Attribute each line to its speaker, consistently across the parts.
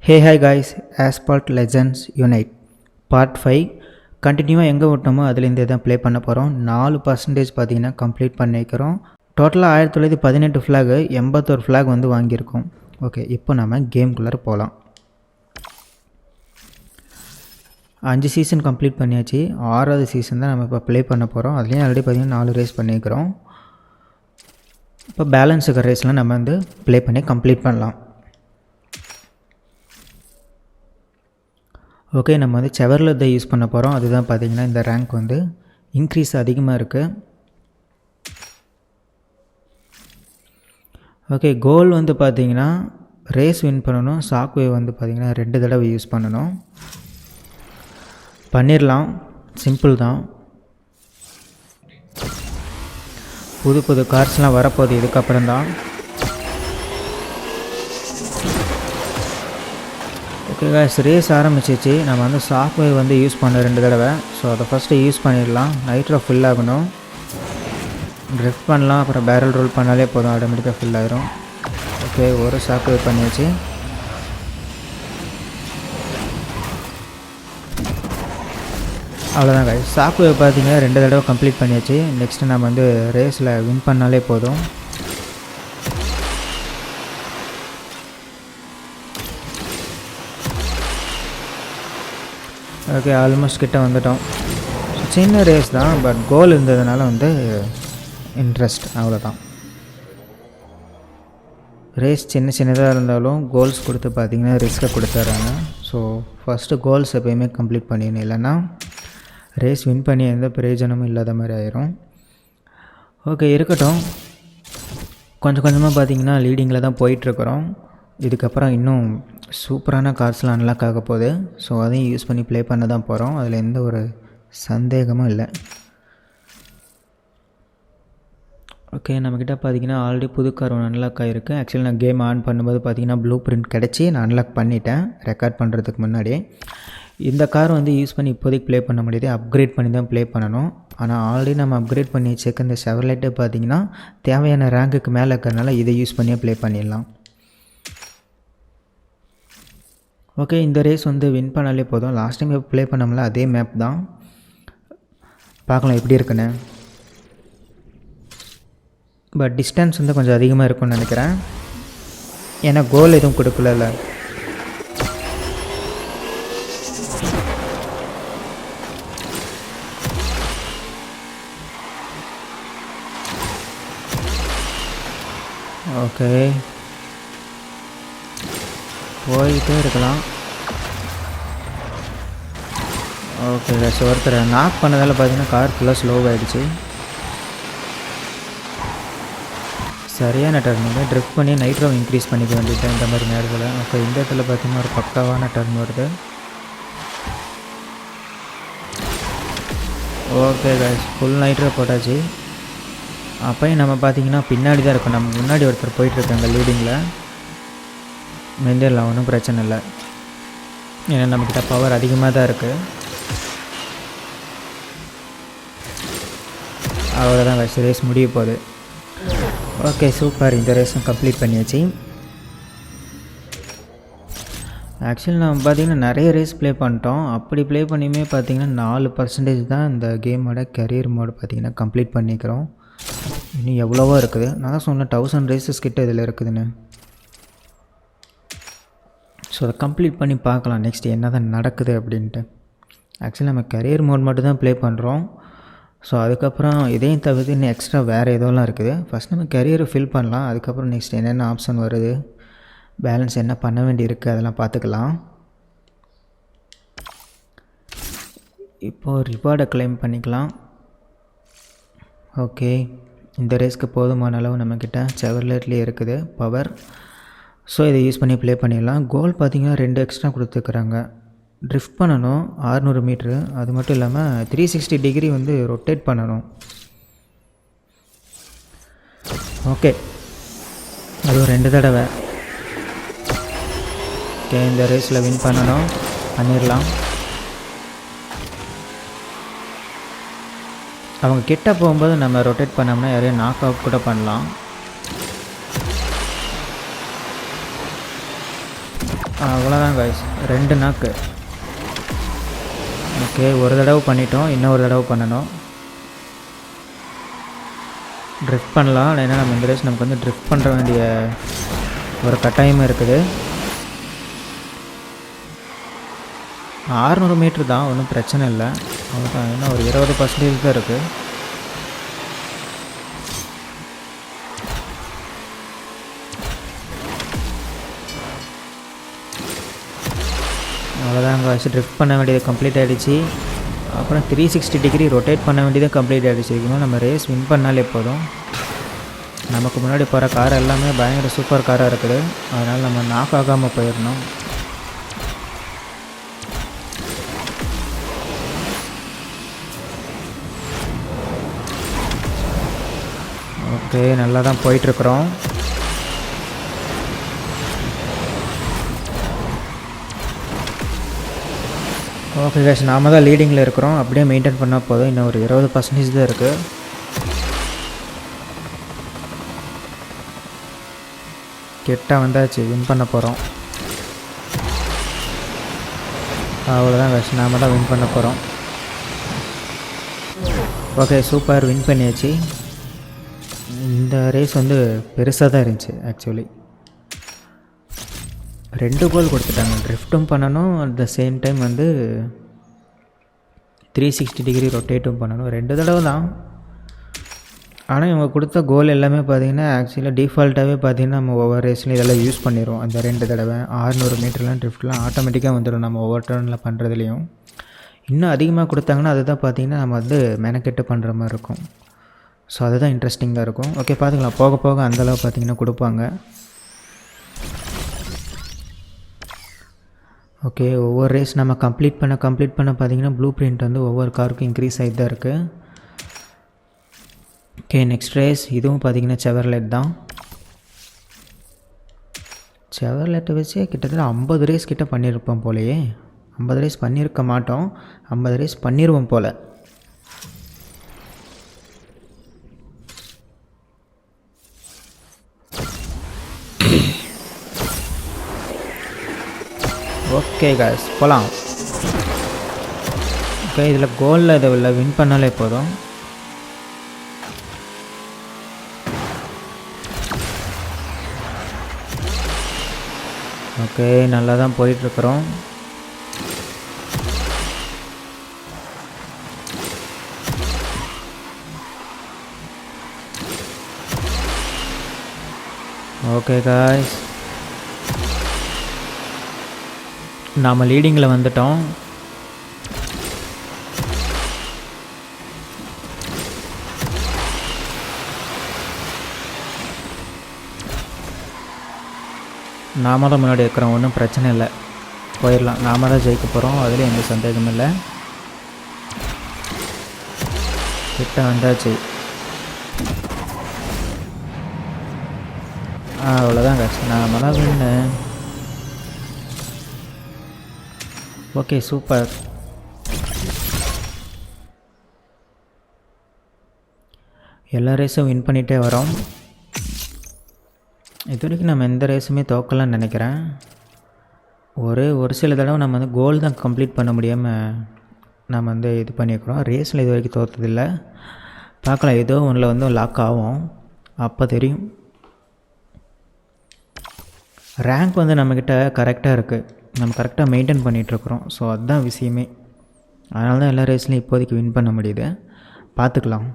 Speaker 1: Hey hi guys, Asphalt Legends Unite Part 5 கண்டினியூவாக எங்கே விட்டோமோ அதுலேருந்து தான் ப்ளே பண்ண போகிறோம். 4% பார்த்தீங்கன்னா கம்ப்ளீட் பண்ணிக்கிறோம். டோட்டலாக 1918 ஃப்ளாகு 81 ஃப்ளாக் வந்து வாங்கியிருக்கோம். ஓகே, இப்போ நம்ம கேம்குள்ளே போகலாம். 5 சீசன் கம்ப்ளீட் பண்ணியாச்சு. 6வது சீசன் தான் நம்ம இப்போ ப்ளே பண்ண போகிறோம். அதுலேயும் ஆல்ரெடி பார்த்தீங்கன்னா 4 ரேஸ் பண்ணிக்கிறோம். இப்போ பேலன்ஸ் இருக்கிற ரேஸ்லாம் நம்ம வந்து ப்ளே பண்ணி கம்ப்ளீட் பண்ணலாம். ஓகே, நம்ம வந்து செவரில் தான் யூஸ் பண்ண போகிறோம். அதுதான் பார்த்திங்கன்னா இந்த ரேங்க் வந்து இன்க்ரீஸ் அதிகமாக இருக்குது. ஓகே, கோல் வந்து பார்த்திங்கன்னா ரேஸ் வின் பண்ணணும். ஷாக்வே வந்து பார்த்திங்கன்னா 2 தடவை யூஸ் பண்ணணும். பண்ணிடலாம், சிம்பிள் தான். புது புது கார்ஸ்லாம் வரப்போகுது இதுக்கப்புறம் தான். ஓகே காய்ஸ், ரேஸ் ஆரம்பிச்சிச்சு. நம்ம வந்து ஷாக்வே வந்து யூஸ் பண்ண 2 தடவை. ஸோ அதை ஃபஸ்ட்டு யூஸ் பண்ணிடலாம். நைட்ரோ ஃபில் ஆகணும். ட்ரிஃப்ட் பண்ணலாம், அப்புறம் பேரல் ரோல் பண்ணாலே போதும், ஆட்டோமேட்டிக்காக ஃபில் ஆயிரும். ஓகே, ஒரு ஷாக்வே பண்ணியாச்சு. அவ்வளோதான் காய்ஸ், ஷாக்வே பார்த்தீங்கன்னா 2 தடவை கம்ப்ளீட் பண்ணியாச்சு. நெக்ஸ்ட்டு நம்ம வந்து ரேஸில் வின் பண்ணாலே போதும். ஓகே, ஆல்மோஸ்ட் கிட்ட வந்துட்டோம். சின்ன ரேஸ் தான், பட் கோல் இருந்ததுனால வந்து இன்ட்ரெஸ்ட், அவ்வளோதான். ரேஸ் சின்னதாக இருந்தாலும் கோல்ஸ் கொடுத்து பார்த்திங்கன்னா ரிஸ்க்கை கொடுத்துட்றாங்க. ஸோ ஃபஸ்ட்டு கோல்ஸ் எப்போயுமே கம்ப்ளீட் பண்ணிடணும், இல்லைன்னா ரேஸ் வின் பண்ணி எந்த பிரயோஜனமும் இல்லாத மாதிரி ஆயிரும். ஓகே, இருக்கட்டும். கொஞ்சம் கொஞ்சமாக பார்த்திங்கன்னா லீடிங்கில் தான் போயிட்டுருக்குறோம். இதுக்கப்புறம் இன்னும் சூப்பரான கார்ஸ்லாம் அன்லாக் ஆக போகுது. ஸோ அதையும் யூஸ் பண்ணி ப்ளே பண்ண தான் போகிறோம். அதில் எந்த ஒரு சந்தேகமும் இல்லை. ஓகே, நம்மக்கிட்ட பார்த்திங்கன்னா ஆல்ரெடி புது கார் ஒன்று அன்லாக் ஆகிருக்கு. ஆக்சுவலி நான் கேம் ஆன் பண்ணும்போது பார்த்திங்கன்னா ப்ளூ பிரிண்ட் கிடச்சி நான் அன்லாக் பண்ணிட்டேன் ரெக்கார்ட் பண்ணுறதுக்கு முன்னாடியே. இந்த கார் வந்து யூஸ் பண்ணி இப்போதைக்கு ப்ளே பண்ண முடியாது, அப்கிரேட் பண்ணி தான் ப்ளே பண்ணணும். ஆனால் ஆல்ரெடி நம்ம அப்கிரேட் பண்ணி வச்சுக்க இந்த செவர்லைட்டை பார்த்திங்கன்னா தேவையான ரேங்குக்கு மேலே இருக்கிறனால இதை யூஸ் பண்ணியே ப்ளே பண்ணிடலாம். ஓகே, இந்த ரேஸ் வந்து வின் பண்ணாலே போதும். லாஸ்ட் டைம் ப்ளே பண்ணோம்ல அதே மேப் தான். பார்க்கலாம் எப்படி இருக்குன்னு. பட் டிஸ்டன்ஸ் வந்து கொஞ்சம் அதிகமாக இருக்கும்னு நினைக்கிறேன், ஏன்னா கோல் எதுவும் கொடுக்கல. ஓகே, போயிட்டே இருக்கலாம். ஓகே ஸோ ஒருத்தரை நாக் பண்ணதால் பார்த்தீங்கன்னா கார் ஃபுல்லாக ஸ்லோவாகிடுச்சு. சரியான டர்னிங்க, ட்ரிஃப்ட் பண்ணி நைட்ரோ இன்க்ரீஸ் பண்ணிக்க வேண்டியது இந்த மாதிரி நேரத்தில். ஓகே, இந்த இடத்துல பார்த்தீங்கன்னா ஒரு பக்காவான டர்ன் வருது. ஓகே கைஸ், ஃபுல் நைட்ரோ போட்டாச்சு. அப்போயும் நம்ம பார்த்தீங்கன்னா பின்னாடி தான் இருக்கும். நம்ம முன்னாடி ஒருத்தர் போயிட்டுருக்காங்க லீடிங்கில். மெயின்டைனில் ஒன்றும் பிரச்சனை இல்லை, ஏன்னா நம்மக்கிட்ட பவர் அதிகமாக தான் இருக்குது. அவ்வளோதான் கைஸ், ரேஸ் முடிய போகுது. ஓகே சூப்பர், இந்த ரேஸும் கம்ப்ளீட் பண்ணியாச்சு. ஆக்சுவலி நம்ம பார்த்திங்கன்னா நிறைய ரேஸ் ப்ளே பண்ணிட்டோம். அப்படி ப்ளே பண்ணியுமே பார்த்திங்கன்னா 4% தான் இந்த கேமோட கரியர் மோடு பார்த்திங்கன்னா கம்ப்ளீட் பண்ணிக்கிறோம். இன்னும் எவ்வளவோ இருக்குது. நான் தான் சொன்னேன் 1000 ரேஸஸ் கிட்ட இதில் இருக்குதுன்னு. ஸோ அதை கம்ப்ளீட் பண்ணி பார்க்கலாம் நெக்ஸ்ட் என்ன தான் நடக்குது அப்படின்ட்டு. ஆக்சுவலி நம்ம கரியர் மோட் மட்டும் தான் ப்ளே பண்ணுறோம். ஸோ அதுக்கப்புறம் இதையும் தவிர்த்து இன்னும் எக்ஸ்ட்ரா வேறு எதுவும் இருக்குது. ஃபஸ்ட் நம்ம கரியரை ஃபில் பண்ணலாம், அதுக்கப்புறம் நெக்ஸ்ட் என்னென்ன ஆப்ஷன் வருது, பேலன்ஸ் என்ன பண்ண வேண்டி இருக்குது அதெல்லாம் பார்த்துக்கலாம். இப்போது ரிவார்டை கிளைம் பண்ணிக்கலாம். ஓகே, இந்த ரேஸ்க்கு போதுமான அளவு நம்மக்கிட்ட செவர்லெட்லேயே இருக்குது பவர். ஸோ இதை யூஸ் பண்ணி ப்ளே பண்ணிடலாம். கோல் பார்த்திங்கன்னா 2 எக்ஸ்ட்ரா கொடுத்துருக்குறாங்க. ட்ரிஃப்ட் பண்ணணும் 600 மீட்ரு. அது மட்டும் இல்லாமல் 360 டிகிரி வந்து ரொட்டேட் பண்ணணும். ஓகே, அது 2 தடவை. ஓகே, இந்த ரேஸில் வின் பண்ணணும், பண்ணிடலாம். அவங்க கிட்ட போகும்போது நம்ம ரொட்டேட் பண்ணோம்னா யாரையும் நாக் அவுட் கூட பண்ணலாம். அவ்வளோதான் காய்ஸ், 2 நாக்கு. ஓகே, ஒரு தடவை பண்ணிட்டோம், இன்னொரு தடவை பண்ணணும். ட்ரிஃப்ட் பண்ணலாம், ஏன்னா நம்ம இந்த ரேஸ் நமக்கு வந்து ட்ரிஃப்ட் பண்ணுற வேண்டிய ஒரு கட்டாயமும் இருக்குது. 600 மீட்ரு தான், ஒன்றும் பிரச்சனை இல்லை. அவ்வளோதான், ஏன்னா ஒரு 20% தான் இருக்குது. அவ்வளோதான் காய்ஸ், ட்ரிஃப்ட் பண்ண வேண்டியது கம்ப்ளீட் ஆகிடுச்சு. அப்புறம் 360 டிகிரி ரொட்டேட் பண்ண வேண்டியதும் கம்ப்ளீட் ஆகிடுச்சு. இதுக்கு நம்ம ரேஸ் வின் பண்ணாலே போதும். நமக்கு முன்னாடி போகிற கார் எல்லாமே பயங்கர சூப்பர் காராக இருக்குது, அதனால் நம்ம நாக் ஆகாமல் போயிடணும். ஓகே, நல்லா தான் போயிட்டுருக்குறோம். ஓகே கேஷ், நாம தான் லீடிங்கில் இருக்கிறோம். அப்படியே மெயின்டைன் பண்ணால் போதும். இன்னும் ஒரு 20% தான் இருக்குது. கிட்ட வந்தாச்சு, வின் பண்ண போகிறோம். அவ்வளோதான் கேஷ், நாம தான் வின் பண்ண போகிறோம். ஓகே, சூப்பர், வின் பண்ணியாச்சு. இந்த ரேஸ் வந்து பெருசாக தான் இருந்துச்சு ஆக்சுவலி. 2 கோல் கொடுத்துட்டாங்க. ட்ரிஃப்ட்டும் பண்ணணும், அட் த சேம் டைம் வந்து 360 டிகிரி ரொட்டேட்டும் பண்ணணும். 2 தடவை தான். ஆனால் இவங்க கொடுத்த கோல் எல்லாமே பார்த்திங்கன்னா ஆக்சுவலாக டிஃபால்ட்டாகவே பார்த்திங்கன்னா நம்ம ஒவ்வொரு ரேஸ்லையும் இதெல்லாம் யூஸ் பண்ணிடுவோம். அந்த 2 தடவை 600 மீட்டர்லாம் ட்ரிஃப்ட்லாம் ஆட்டோமேட்டிக்காக வந்துடும் நம்ம ஒவ்வொரு டர்னில் பண்ணுறதுலையும். இன்னும் அதிகமாக கொடுத்தாங்கன்னா அதுதான் பார்த்திங்கன்னா நம்ம வந்து மெனக்கெட்டு பண்ணுற மாதிரி இருக்கும். ஸோ அதுதான் இன்ட்ரெஸ்டிங்காக இருக்கும். ஓகே, பார்த்துக்கலாம், போக போக அந்தளவு பார்த்திங்கன்னா கொடுப்பாங்க. ஓகே, ஒவ்வொரு ரேஸ் நம்ம கம்ப்ளீட் பண்ண பார்த்திங்கன்னா ப்ளூ பிரிண்ட் வந்து ஒவ்வொரு காருக்கும் இன்க்ரீஸ் ஆகிட்டு தான் இருக்குது. ஓகே, நெக்ஸ்ட் ரேஸ் இதுவும் பார்த்திங்கன்னா செவர்லெட் தான். செவர்லெட்டை வச்சு கிட்டத்தட்ட 50 ரேஸ் கிட்ட பண்ணியிருப்போம் போலையே. 50 ரேஸ் பண்ணியிருக்க மாட்டோம், 50 ரேஸ் பண்ணிடுவோம் போல். ஓகே காய்ஸ், போகலாம். ஓகே, இதில் கோலில் இதை இல்லை வின் பண்ணாலே போதும். ஓகே, நல்லா தான் போயிட்டுருக்குறோம். ஓகே காய்ஸ், நாம் லீடிங்கில் வந்துட்டோம். நாம தான் முன்னாடி இருக்கிறோம், ஒன்றும் பிரச்சனை இல்லை, போயிடலாம். நாம தான் ஜெயிக்க போகிறோம், அதில் எந்த சந்தேகமும் இல்லை. கிட்ட வந்தாச்சு. அவ்வளோதான் காசு, நாம தான் வின்னு. Okay, super. எல்லா ரேஸும் வின் பண்ணிகிட்டே வரோம். இது வரைக்கும் நம்ம எந்த ரேஸுமே தோக்கலான்னு நினைக்கிறேன். ஒரு சில தடவை நம்ம வந்து கோல் தான் கம்ப்ளீட் பண்ண முடியாமல் நம்ம வந்து இது பண்ணியிருக்கிறோம். ரேஸில் இது வரைக்கும் தோற்றதில்லை. பார்க்கலாம், ஏதோ ஒன்றில் வந்து லாக் ஆகும், அப்போ தெரியும். ரேங்க் வந்து நம்மக்கிட்ட கரெக்டாக இருக்குது, நம்ம கரெக்டாக மெயின்டைன் பண்ணிகிட்ருக்குறோம். ஸோ அதுதான் விஷயமே. அதனால தான் எல்லா ரேஸ்லையும் இப்போதைக்கு வின் பண்ண முடியுது. பார்த்துக்கலாம்.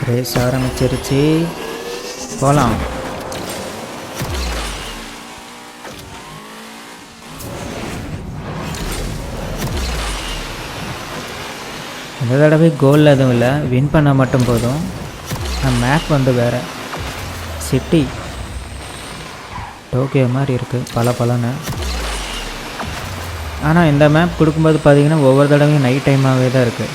Speaker 1: ரேஸ் ஆரம்பிச்சிருச்சு, போகலாம். இந்த தடவை கோல் எதுவும் இல்லை, வின் பண்ண மட்டும் போதும். மேப் வந்து வேறு சிட்டி டோக்கியோ மாதிரி இருக்குது, பலன்னு. ஆனால் இந்த மேப் கொடுக்கும்போது பார்த்திங்கன்னா ஒவ்வொரு தடவையும் நைட் டைமாகவே தான் இருக்குது.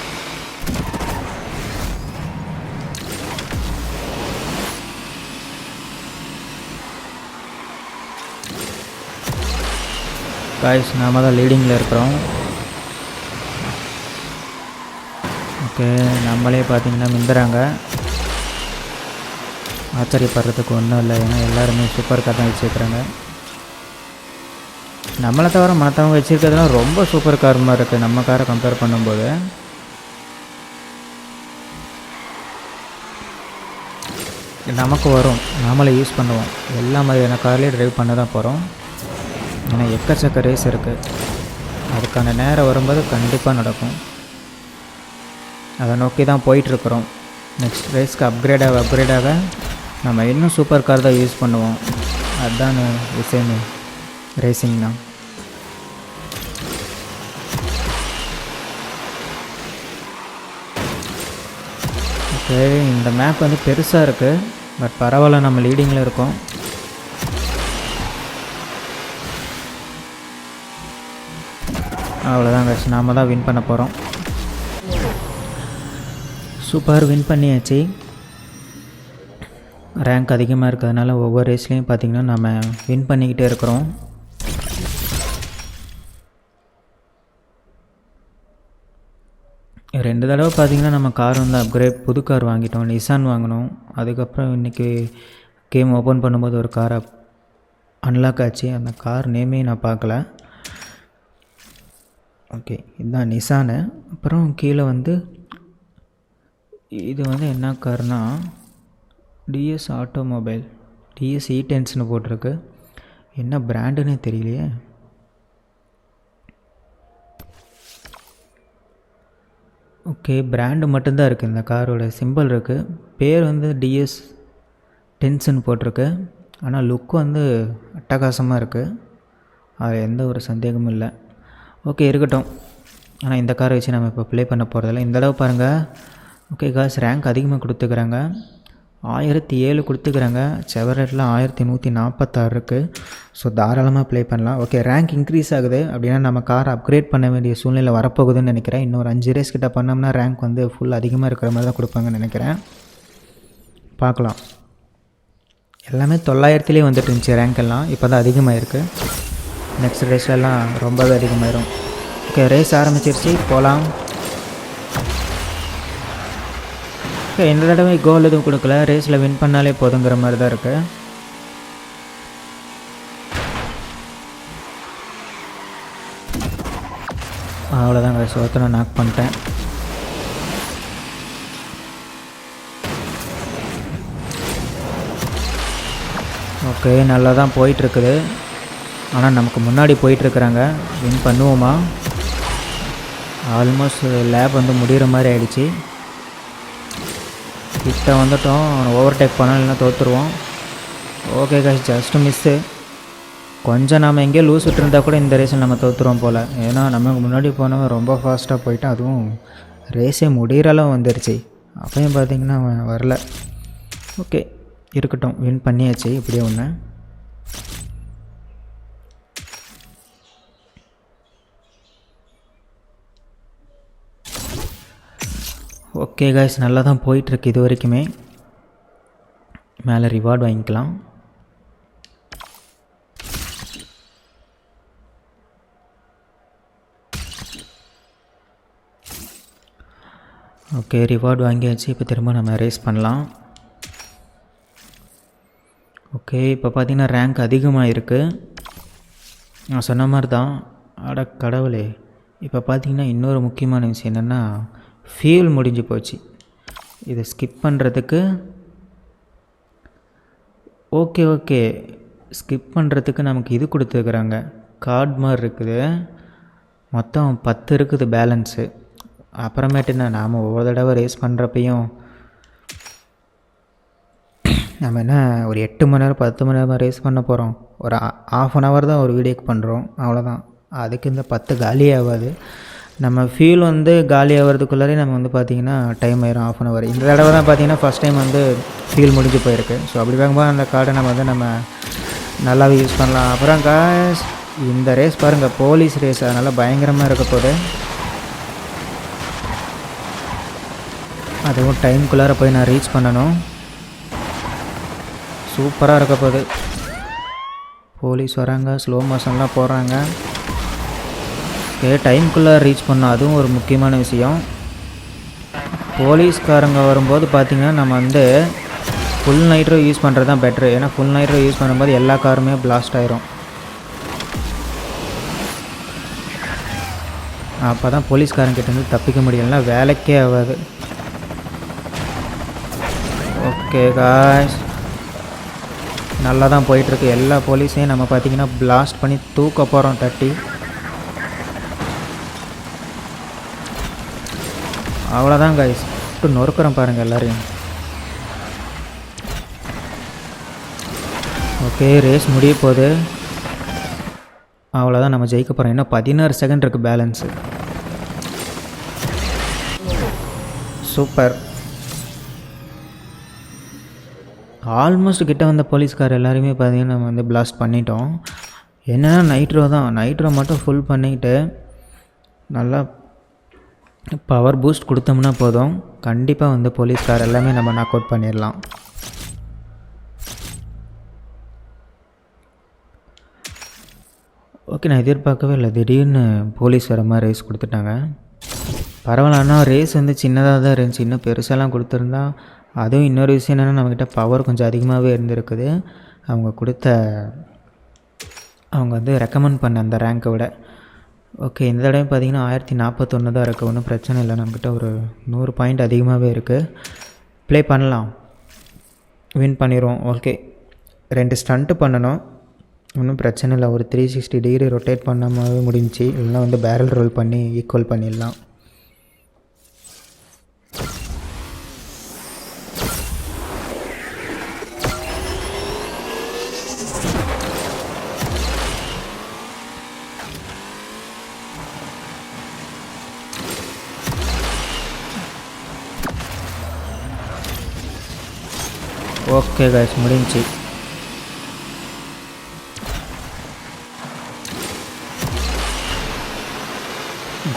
Speaker 1: காய்ஸ், நாம தான் லீடிங்கில் இருக்கிறோம். ஓகே, நம்மளே பார்த்திங்கன்னா மிந்துறாங்க. ஆச்சரியப்படுறதுக்கு ஒன்றும் இல்லை, ஏன்னா எல்லாருமே சூப்பர் கார் தான் வச்சுருக்குறாங்க. நம்மளை தவிர மற்றவங்க வச்சுருக்கிறதுலாம் ரொம்ப சூப்பர் கார் மாதிரி இருக்குது நம்ம காரை கம்பேர் பண்ணும்போது. நமக்கு வரும், நாமளே யூஸ் பண்ணுவோம். எல்லா மாதிரியான கார்லேயே ட்ரைவ் பண்ண தான் போகிறோம். ஏன்னா எக்கச்சக்க ரேஸ் இருக்குது. அதுக்கான நேரம் வரும்போது கண்டிப்பாக நடக்கும். அதை நோக்கி தான் போயிட்டுருக்குறோம். நெக்ஸ்ட் ரேஸ்க்கு அப்கிரேடாக நம்ம இன்னும் சூப்பர் கார் தான் யூஸ் பண்ணுவோம். அதுதான் விஷயமே, ரேசிங் தான். ஓகே, இந்த மேப் வந்து பெருசாக இருக்குது, பட் பரவாயில்ல, நம்ம லீடிங்கில் இருக்கோம். அவ்வளோதான் guys, நாம் தான் வின் பண்ண போகிறோம். சூப்பர், வின் பண்ணியாச்சு. ரேங்க் அதிகமாக இருக்கிறதுனால ஒவ்வொரு ரேஸ்லேயும் பார்த்திங்கன்னா நம்ம வின் பண்ணிக்கிட்டே இருக்கிறோம். ரெண்டு தடவை பார்த்திங்கன்னா நம்ம கார் வந்து அப்கிரேட், புது கார் வாங்கிட்டோம், நிசான் வாங்கினோம். அதுக்கப்புறம் இன்றைக்கி கேம் ஓப்பன் பண்ணும்போது ஒரு காரை அன்லாக் ஆச்சு. அந்த கார் நேமே நான் பார்க்கல. ஓகே, இதுதான் நிசானு. அப்புறம் கீழே வந்து இது வந்து என்ன Karnaugh DS automobile, DS E10 போட்டிருக்கு. என்ன பிராண்டுன்னே தெரியலையே. ஓகே, பிராண்டு மட்டும்தான் இருக்குது, இந்த காரோட சிம்பிள் இருக்குது. பேர் வந்து DS10 போட்டிருக்கு. ஆனால் லுக்கு வந்து அட்டகாசமாக இருக்குது, அது எந்த ஒரு சந்தேகமும் இல்லை. ஓகே, இருக்கட்டும். ஆனால் இந்த காரை வச்சு நம்ம இப்போ ப்ளே பண்ண போகிறதில்ல. இந்த தடவை பாருங்கள். ஓகே காஸ், ரேங்க் அதிகமாக கொடுத்துக்கிறாங்க, 1007 கொடுத்துக்கிறாங்க. செவரேட்டில் 1146 இருக்குது. ஸோ தாராளமாக ப்ளே பண்ணலாம். ஓகே, ரேங்க் இன்க்ரீஸ் ஆகுது அப்படின்னா நம்ம காரை அப்கிரேட் பண்ண வேண்டிய சூழ்நிலை வரப்போகுதுன்னு நினைக்கிறேன். இன்னொரு 5 ரேஸ் கிட்ட பண்ணோம்னா ரேங்க் வந்து ஃபுல் அதிகமாக இருக்கிற மாதிரி தான் கொடுப்பாங்கன்னு நினைக்கிறேன். பார்க்கலாம். எல்லாமே 900லேயே வந்துட்டு இருந்துச்சு ரேங்க் எல்லாம், இப்போ தான் அதிகமாக இருக்குது. நெக்ஸ்ட் ரேஸ்லலாம் ரொம்பவே அதிகமாகிடும். ஓகே, ரேஸ் ஆரம்பிச்சிருச்சு, போகலாம். ஓகே, இந்த தடவை கோல் எதுவும் கொடுக்கல, ரேஸில் வின் பண்ணாலே போதுங்கிற மாதிரி தான் இருக்குது. அவ்வளோதாங்க, சோத்தனை நாக் பண்ணிட்டேன். ஓகே, நல்லா தான் போயிட்டுருக்குது. ஆனால் நமக்கு முன்னாடி போயிட்டுருக்குறாங்க. வின் பண்ணுவோமா? ஆல்மோஸ்ட் லேப் வந்து முடிகிற மாதிரி ஆகிடுச்சி. கிட்ட வந்துட்டோம், அவனை ஓவர்டேக் பண்ணால் இல்லைனா தோற்றுருவோம். Okay guys, just miss. கொஞ்சம் நம்ம எங்கேயோ லூஸ் விட்டுருந்தா கூட இந்த ரேஸில் நம்ம தோற்றுருவோம் போல். ஏன்னா நமக்கு முன்னாடி போனவன் ரொம்ப ஃபாஸ்ட்டாக போயிட்டான். அதுவும் ரேஸே முடிகிற அளவு வந்துருச்சு. அப்பையும் பார்த்திங்கன்னா அவன் வரல. ஓகே, இருக்கட்டும், வின் பண்ணியாச்சு இப்படியே ஒன்று. ஓகே காய்ஸ், நல்லா தான் போயிட்டுருக்கு இது வரைக்குமே. மேலே ரிவார்டு வாங்கிக்கலாம். ஓகே, ரிவார்டு வாங்கியாச்சு. இப்போ திரும்ப நம்ம ரேஸ் பண்ணலாம். ஓகே, இப்போ பார்த்திங்கன்னா ரேங்க் அதிகமாக இருக்குது. நான் சொன்ன மாதிரி தான். அட கடவுளே, இப்போ பார்த்திங்கன்னா இன்னொரு முக்கியமான விஷயம் என்னென்னா, ஃபியூல் முடிஞ்சு போச்சு. இதை ஸ்கிப் பண்ணுறதுக்கு ஓகே ஸ்கிப் பண்ணுறதுக்கு நமக்கு இது கொடுத்துருக்குறாங்க, கார்டு மாதிரி இருக்குது. மொத்தம் 10 இருக்குது பேலன்ஸு. அப்புறமேட்டு என்ன, நாம் ஒவ்வொரு தடவை ரேஸ் பண்ணுறப்பையும் நம்ம என்ன ஒரு 8 மணி நேரம் 10 மணி நேரம் ரேஸ் பண்ண போகிறோம். ஒரு ½ அன் ஹவர் தான் ஒரு வீடியோக்கு பண்ணுறோம், அவ்வளோதான். அதுக்கு இந்த 10 காலியே ஆகாது. நம்ம ஃபியூல் வந்து காலி ஆகிறதுக்குள்ளாரே நம்ம வந்து பார்த்திங்கன்னா டைம் ஆயிரும், ½ அன் ஹவர். இந்த தடவை தான் பார்த்திங்கன்னா ஃபஸ்ட் டைம் வந்து ஃபியூல் முடிஞ்சு போயிருக்கு. ஸோ அப்படி பார்க்கும்போது அந்த கார்டை நம்ம நல்லாவே யூஸ் பண்ணலாம். அப்புறம் காய்ஸ், இந்த ரேஸ் பாருங்கள், போலீஸ் ரேஸ், அதனால் பயங்கரமாக இருக்க போகுது. அதுவும் டைமுக்குள்ளார போய் நான் ரீச் பண்ணணும். சூப்பராக இருக்க போகுது. போலீஸ் வராங்க, ஸ்லோ மோஷன்லாம் போடுறாங்க. ஓகே, டைமுக்குள்ளே ரீச் பண்ணோம், அதுவும் ஒரு முக்கியமான விஷயம். போலீஸ்காரங்க வரும்போது பார்த்திங்கன்னா நம்ம வந்து ஃபுல் நைட்ரோ யூஸ் பண்ணுறது தான் பெட்ரு. ஏன்னா ஃபுல் நைட்ரோ யூஸ் பண்ணும்போது எல்லா காருமே பிளாஸ்ட் ஆயிரும். அப்போ தான் போலீஸ்காரங்கிட்டேருந்து தப்பிக்க முடியலன்னா வேலைக்கே ஆகாது. ஓகே காய்ஸ், நல்லா தான் போயிட்டுருக்கு. எல்லா போலீஸையும் நம்ம பார்த்திங்கன்னா பிளாஸ்ட் பண்ணி தூக்க போகிறோம் தட்டி. அவ்வளோதான் காய்ஸ், விட்டு நொறுக்கிறோம் பாருங்கள் எல்லோரையும். ஓகே, ரேஸ் முடிய போகுது. அவ்வளோதான், நம்ம ஜெயிக்க போகிறோம். இன்னும் 16 செகண்ட் இருக்குது பேலன்ஸு. சூப்பர். ஆல்மோஸ்ட் கிட்ட வந்த போலீஸ்கார் எல்லாருமே பார்த்தீங்கன்னா நம்ம வந்து பிளாஸ்ட் பண்ணிட்டோம். என்னென்னா நைட்ரோ தான், நைட்ரோ மட்டும் ஃபுல் பண்ணிக்கிட்டு நல்லா பவர் பூஸ்ட் கொடுத்தோம்னா போதும், கண்டிப்பாக வந்து போலீஸ்கார் எல்லாமே நம்ம நாக் அவுட் பண்ணிடலாம். ஓகே, நான் எதிர்பார்க்கவே இல்லை, திடீர்னு போலீஸ் வர மாதிரி ரேஸ் கொடுத்துட்டாங்க. பரவாயில்ல, ஆனால் ரேஸ் வந்து சின்னதாக தான் இருந்துச்சு. இன்னும் பெருசாலாம் கொடுத்துருந்தா. அதுவும் இன்னொரு விஷயம் என்னென்னா நம்மக்கிட்ட பவர் கொஞ்சம் அதிகமாகவே இருந்திருக்குது. அவங்க வந்து ரெக்கமெண்ட் பண்ண அந்த ரேங்க்கை விட. ஓகே, இந்த தடவை பார்த்திங்கன்னா 1041 தான் இருக்குது. ஒன்றும் பிரச்சனை இல்லை, நம்மக்கிட்ட ஒரு 100 பாயிண்ட் அதிகமாகவே இருக்குது. ப்ளே பண்ணலாம், வின் பண்ணிடுவோம். ஓகே, 2 ஸ்டண்ட்டு பண்ணணும், ஒன்றும் பிரச்சனை இல்லை. ஒரு 360 டிகிரி ரொட்டேட் பண்ணாமவே முடிஞ்சிச்சு. இல்லைனா வந்து பேரல் ரோல் பண்ணி ஈக்குவல் பண்ணிடலாம். ஓகே காய்ஸ், முடிஞ்சிச்சு.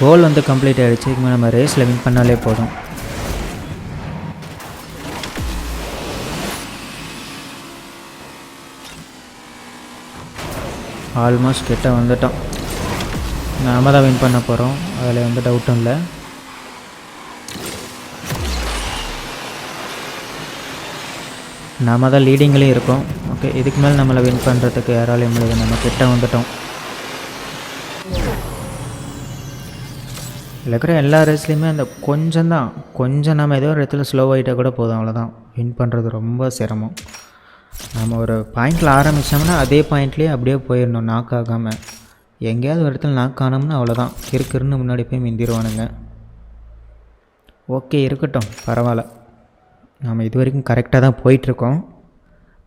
Speaker 1: கோல் வந்து கம்ப்ளீட் ஆகிடுச்சு. இதுக்கு நம்ம ரேஸில் வின் பண்ணாலே போதும். ஆல்மோஸ்ட் கிட்ட வந்துட்டோம். நாம தான் வின் பண்ண போகிறோம், அதில் எந்த டவுட்டும் இல்லை. நாம தான் லீடிங்லேயும் இருக்கோம். ஓகே, இதுக்கு மேலே நம்மளை வின் பண்ணுறதுக்கு யாராலையும் முடியாது. நம்ம கிட்ட வந்துட்டோம். இதில் இருக்கிற எல்லா ரேஸ்லேயுமே அந்த கொஞ்சம் நம்ம ஏதோ ஒரு இடத்துல ஸ்லோ ஆகிட்டால் கூட போதும், அவ்வளோதான். வின் பண்ணுறது ரொம்ப சிரமம். நம்ம ஒரு பாயிண்டில் ஆரம்பித்தோம்னா அதே பாயிண்ட்லேயே அப்படியே போயிடணும், நாக் ஆகாமல். எங்கேயாவது ஒரு இடத்துல நாக் ஆனோம்னா அவ்வளோதான், கிறுக்கிறுன்னு முன்னாடி போய் மிந்திடுவானுங்க. ஓகே, இருக்கட்டும், பரவாயில்ல. நம்ம இது வரைக்கும் கரெக்டாக தான் போயிட்டுருக்கோம்,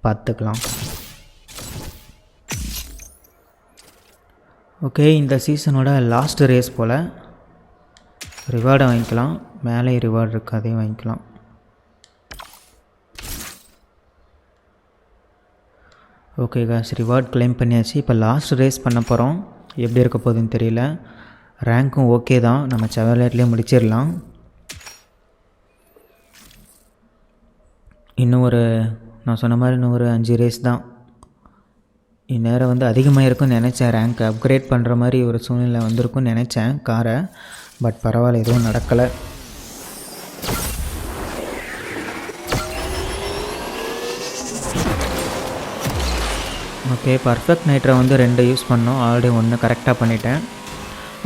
Speaker 1: பார்த்துக்கலாம். ஓகே, இந்த சீசனோட லாஸ்ட் ரேஸ் போல். ரிவார்டை வாங்கிக்கலாம், மேலே ரிவார்டு இருக்குது, அதையும் வாங்கிக்கலாம். ஓகே காஸ், ரிவார்ட் கிளைம் பண்ணியாச்சு. இப்போ லாஸ்ட் ரேஸ் பண்ண போகிறோம். எப்படி இருக்க போகுதுன்னு தெரியல. ரேங்க்கும் ஓகே தான், நம்ம செவலேட்லேயே முடிச்சிடலாம். நான் சொன்ன மாதிரி இன்னும் ஒரு 5 ரேஸ் தான். இந்நேரம் வந்து அதிகமாக இருக்கும்னு நினச்சேன். ரேங்க் அப்கிரேட் பண்ணுற மாதிரி ஒரு சூழ்நிலை வந்திருக்குன்னு நினச்சேன் காரை. பட் பரவாயில்ல, எதுவும் நடக்கலை. ஓகே, பர்ஃபெக்ட் நைட்ரை வந்து 2 யூஸ் பண்ணோம். ஆல்ரெடி 1 கரெக்டாக பண்ணிட்டேன்.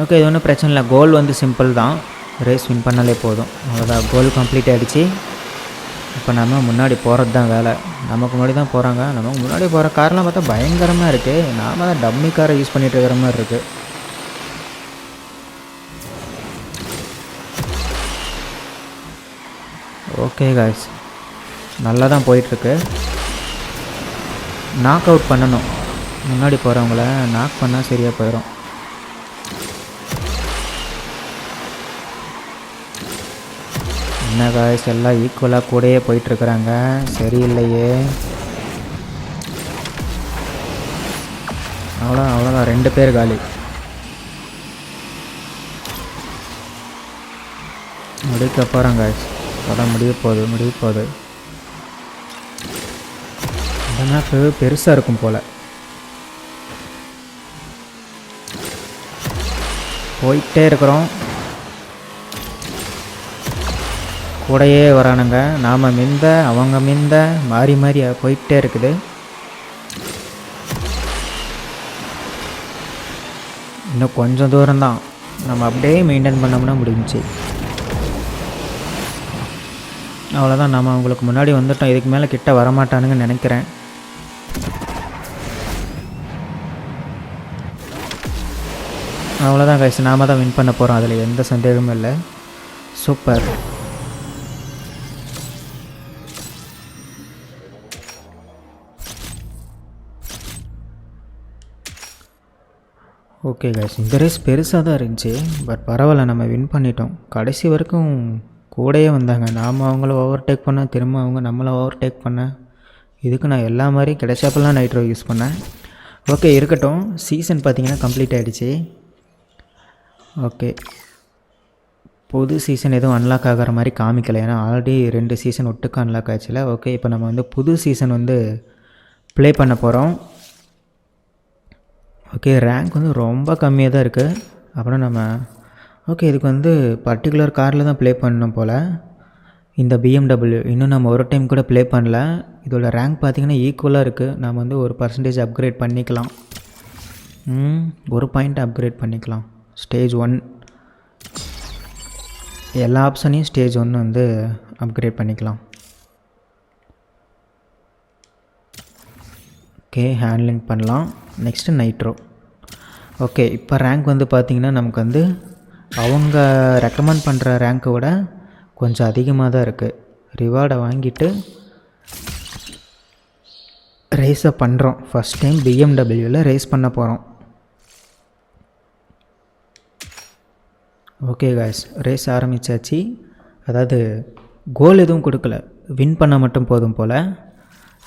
Speaker 1: ஓகே, இது ஒன்றும் பிரச்சனை இல்லை. கோல் வந்து சிம்பிள் தான், ரேஸ் வின் பண்ணாலே போதும், அவ்வளோதான். கோல் கம்ப்ளீட் ஆகிடுச்சு. இப்போ நம்ம முன்னாடி போகிறது தான் வேலை. நமக்கு முன்னாடி தான் போகிறாங்க. நமக்கு முன்னாடி போகிற கார்லாம் பார்த்தா பயங்கரமாக இருக்குது. நாம் தான் டம்மி காரை யூஸ் பண்ணிகிட்டு இருக்கிற மாதிரி இருக்குது. ஓகே காய்ஸ், நல்லா தான் போயிட்டுருக்கு. நாக் அவுட் பண்ணணும், முன்னாடி போகிறவங்கள நாக் பண்ணால் சரியாக போயிடும். என்ன காய்ஸ், எல்லாம் ஈக்குவலாக கூடயே போயிட்டுருக்குறாங்க, சரியில்லையே. அவ்வளோதான் 2 பேர் காலி. முடிக்க போகிறோம் காய்ஸ், அதான் முடிய போகுது. இந்த மேப்பு பெருசாக இருக்கும் போல். போயிட்டே இருக்கிறோம். கூடையே வரானுங்க. நாம் மிந்த அவங்க மிந்த மாறி மாறி போயிட்டே இருக்குது. இன்னும் கொஞ்சம் தூரம்தான், நம்ம அப்படியே மெயின்டைன் பண்ணோம்னா முடிஞ்சிச்சு. அவ்வளோதான், நம்ம அவங்களுக்கு முன்னாடி வந்துட்டோம். இதுக்கு மேலே கிட்ட வரமாட்டானுங்கன்னு நினைக்கிறேன். அவ்வளோதான் கைஸ், நாம தான் வின் பண்ண போகிறோம், அதில் எந்த சந்தேகமும் இல்லை. சூப்பர். ஓகே கைஸ், இந்த ரேஸ் பெருசாக தான் இருந்துச்சு. பட் பரவாயில்ல, நம்ம வின் பண்ணிட்டோம். கடைசி வரைக்கும் கூடயே வந்தாங்க. நாம் அவங்கள ஓவர்டேக் பண்ண, திரும்ப அவங்க நம்மளை ஓவர்டேக் பண்ண. இதுக்கு நான் எல்லா மாதிரியும் கிடைச்சாப்பெல்லாம் நைட்ரோ யூஸ் பண்ணேன். ஓகே இருக்கட்டும். சீசன் பார்த்திங்கன்னா கம்ப்ளீட் ஆகிடுச்சு. ஓகே, புது சீசன் எதுவும் அன்லாக் ஆகிற மாதிரி காமிக்கலை, ஏன்னா ஆல்ரெடி 2 சீசன் ஒட்டுக்கு அன்லாக் ஆச்சுல. ஓகே, இப்போ நம்ம வந்து புது சீசன் வந்து ப்ளே பண்ண போகிறோம். ஓகே, ரேங்க் வந்து ரொம்ப கம்மியாக தான் இருக்குது. அப்புறம் நம்ம ஓகே, இதுக்கு வந்து பர்டிகுலர் காரில் தான் ப்ளே பண்ணணும் போல். இந்த BMW இன்னும் நம்ம ஒரு டைம் கூட ப்ளே பண்ணல. இதோட ரேங்க் பார்த்திங்கன்னா ஈக்குவலாக இருக்குது. நம்ம வந்து ஒரு % அப்கிரேட் பண்ணிக்கலாம். 1 பாயிண்ட் அப்கிரேட் பண்ணிக்கலாம். ஸ்டேஜ் 1 எல்லா ஆப்ஷனையும் ஸ்டேஜ் 1 வந்து அப்கிரேட் பண்ணிக்கலாம். ஓகே, ஹேண்ட்லிங் பண்ணலாம். Next nitro. ஓகே, இப்போ ரேங்க் வந்து பார்த்திங்கன்னா நமக்கு வந்து அவங்க ரெக்கமெண்ட் பண்ணுற ரேங்க்கை விட கொஞ்சம் அதிகமாக தான் இருக்குது. ரிவார்டை வாங்கிட்டு ரேஸை பண்ணுறோம். ஃபஸ்ட் டைம் BMWவில் ரேஸ் பண்ண போகிறோம். ஓகே காய்ஸ், ரேஸ் ஆரம்பித்தாச்சு. அதாவது கோல் எதுவும் கொடுக்கல, வின் பண்ண மட்டும் போதும் போல்.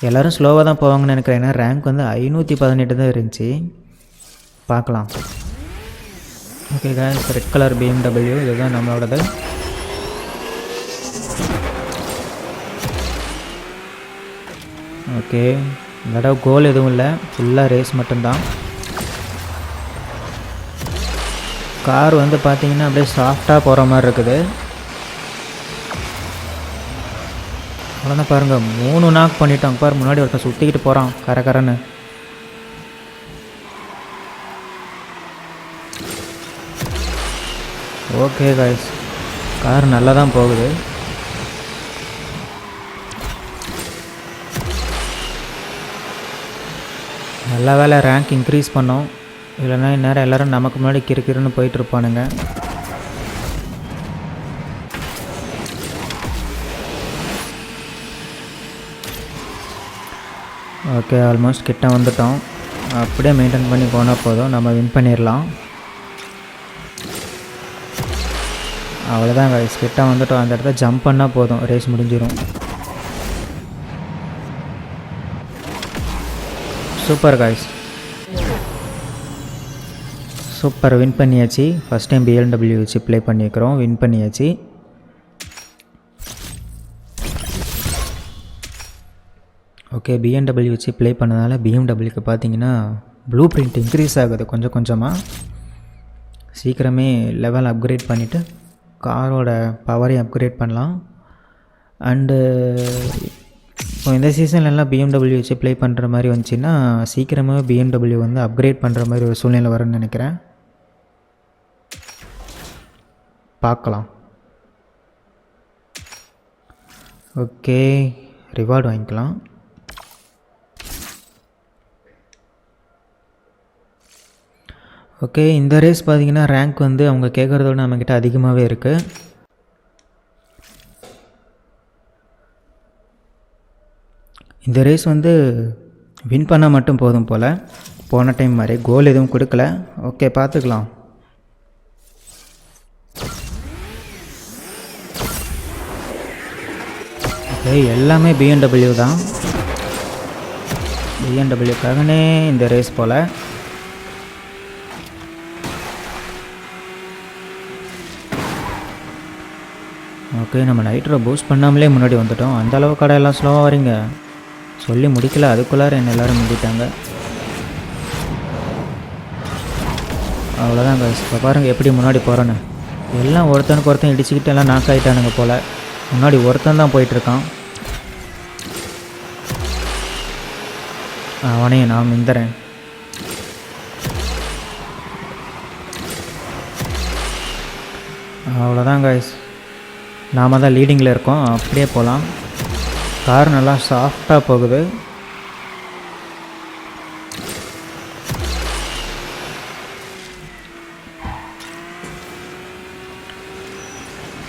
Speaker 1: எல்லோரும் ஸ்லோவாக தான் போவாங்கன்னு நினைக்கிறேன், ஏன்னா ரேங்க் வந்து 518 தான் இருந்துச்சு. பார்க்கலாம். Okay guys, red colour BMW இதுதான் நம்மளோடது. ஓகே, இந்த தடவை கோல் எதுவும் இல்லை, ஃபுல்லாக ரேஸ் மட்டும்தான். கார் வந்து பார்த்திங்கன்னா அப்படியே சாஃப்டாக போகிற மாதிரி இருக்குது. அவ்வளோதான் பாருங்கள், 3 நாக் பண்ணிட்டோம். பாரு, முன்னாடி ஒருத்தன் சுற்றிக்கிட்டு போகிறான் கரன்னு. ஓகே காய்ஸ், கார் நல்லா தான் போகுது. நல்ல வேலை ரேங்க் இன்க்ரீஸ் பண்ணோம், இல்லைன்னா இந்நேரம் எல்லோரும் நமக்கு முன்னாடி கிறுக்கிறுன்னு போயிட்டுருப்பானுங்க. ஓகே, ஆல்மோஸ்ட் கிட்ட வந்துட்டோம். அப்படியே மெயின்டைன் பண்ணி போனால் போதும், நம்ம வின் பண்ணிடலாம். அவ்வளோதான் காய்ஸ், கிட்ட வந்துட்டோம். அந்த இடத்த ஜம்ப் பண்ணால் போதும், ரேஸ் முடிஞ்சிடும். சூப்பர் காய்ஸ், சூப்பர், வின் பண்ணியாச்சு. ஃபஸ்ட் டைம் BMW வச்சு ப்ளே பண்ணியிருக்கிறோம், வின் பண்ணியாச்சு. ஓகே, BMW வச்சு ப்ளே பண்ணதால் BMWக்கு பார்த்தீங்கன்னா ப்ளூ பிரிண்ட் இன்க்ரீஸ் ஆகுது கொஞ்சம் கொஞ்சமாக. சீக்கிரமே லெவல் அப்கிரேட் பண்ணிவிட்டு காரோட பவரையும் அப்கிரேட் பண்ணலாம். அண்டு இப்போ இந்த சீசன்லலாம் BMW வச்சு ப்ளே பண்ணுற மாதிரி வந்துச்சுன்னா சீக்கிரமாக BMW வந்து அப்கிரேட் பண்ணுற மாதிரி ஒரு சூழ்நிலை வரும்னு நினைக்கிறேன். பார்க்கலாம். ஓகே, ரிவார்டு வாங்கிக்கலாம். ஓகே, இந்த ரேஸ் பார்த்திங்கன்னா ரேங்க் வந்து அவங்க கேட்குறதோட நம்மக்கிட்ட அதிகமாகவே இருக்குது. இந்த ரேஸ் வந்து வின் பண்ணால் மட்டும் போதும் போல். போன டைம் மாதிரி கோல் எதுவும் கொடுக்கல. ஓகே, பார்த்துக்கலாம். ஓகே, எல்லாமே BMW தான். BMWக்காகனே இந்த ரேஸ் போல். ஓகே, நம்ம நைட்ரோ பூஸ்ட் பண்ணாமலே முன்னாடி வந்துட்டோம். அந்தளவு கடை எல்லாம் ஸ்லோவாக வரீங்க, சொல்லி முடிக்கல அதுக்குள்ளார என்ன எல்லோரும் முடிட்டாங்க. அவ்வளோதான் guys. இப்போ பாருங்கள் எப்படி முன்னாடி போகிறேன்னு. எல்லாம் ஒருத்தனுக்கு ஒருத்தன் இடிச்சுக்கிட்டு எல்லாம் நாக் ஆகிட்டானுங்க போல். முன்னாடி ஒருத்தன் தான் போயிட்டுருக்கான். அவனையும் நான் மிந்துறேன். அவ்வளோதான் கைஸ், நாம் தான் லீடிங்கில் இருக்கோம். அப்படியே போகலாம். கார் நல்லா சாஃப்டாக போகுது.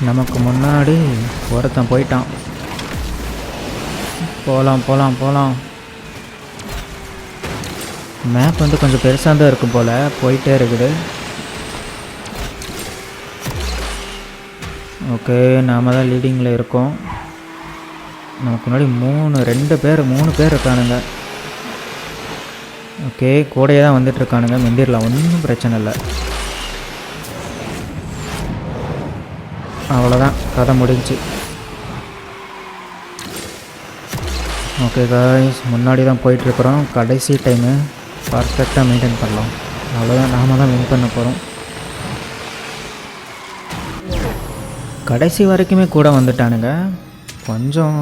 Speaker 1: நமக்கு முன்னாடி ஒருத்தன் போயிட்டான். போகலாம். மேப் வந்து கொஞ்சம் பெருசாக தான் இருக்கும் போல், போயிட்டே இருக்குது. ஓகே, நாம் தான் லீடிங்கில் இருக்கோம். நமக்கு முன்னாடி 3 பேர் இருக்கானுங்க. ஓகே, கூடையே தான் வந்துட்டுருக்கானுங்க. மிந்திரலாம், ஒன்றும் பிரச்சனை இல்லை. அவ்வளோதான், கதை முடிஞ்சு. ஓகே காய்ஸ், முன்னாடி தான் போயிட்டுருக்குறோம். கடைசி டைமு பர்ஃபெக்டாக மெயின்டைன் பண்ணலாம். அவ்வளோதான், நாம் தான் வின் பண்ண போகிறோம். கடைசி வரைக்குமே கூட வந்துட்டானுங்க. கொஞ்சம்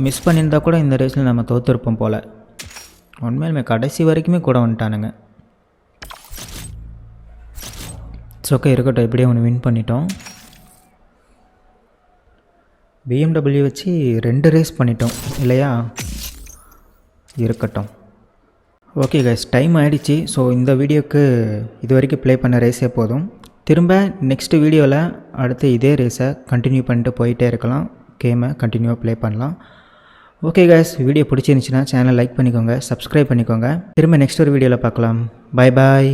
Speaker 1: மிஸ் பண்ணியிருந்தால் கூட இந்த ரேஸில் நம்ம தோற்றுருப்போம் போல். உண்மையிலுமே கடைசி வரைக்குமே கூட வந்துட்டானுங்க. இட்ஸ் ஓகே, இருக்கட்டும். எப்படியே ஒன்று வின் பண்ணிட்டோம். BMW வச்சு 2 ரேஸ் பண்ணிட்டோம் இல்லையா? இருக்கட்டும். ஓகே கைஸ், டைம் ஆகிடுச்சு. ஸோ இந்த வீடியோக்கு இது வரைக்கும் ப்ளே பண்ண ரேஸே போதும். திரும்ப நெக்ஸ்ட் வீடியோவில் அடுத்து இதே ரேஸை கண்டினியூ பண்ணிட்டு போயிட்டே இருக்கலாம். கேமை கண்டினியூவாக ப்ளே பண்ணலாம். ஓகே கைஸ், வீடியோ பிடிச்சிருந்துச்சின்னா சேனலை லைக் பண்ணிக்கோங்க, சப்ஸ்கிரைப் பண்ணிக்கோங்க. திரும்ப நெக்ஸ்ட் ஒரு வீடியோவில் பார்க்கலாம். Bye bye.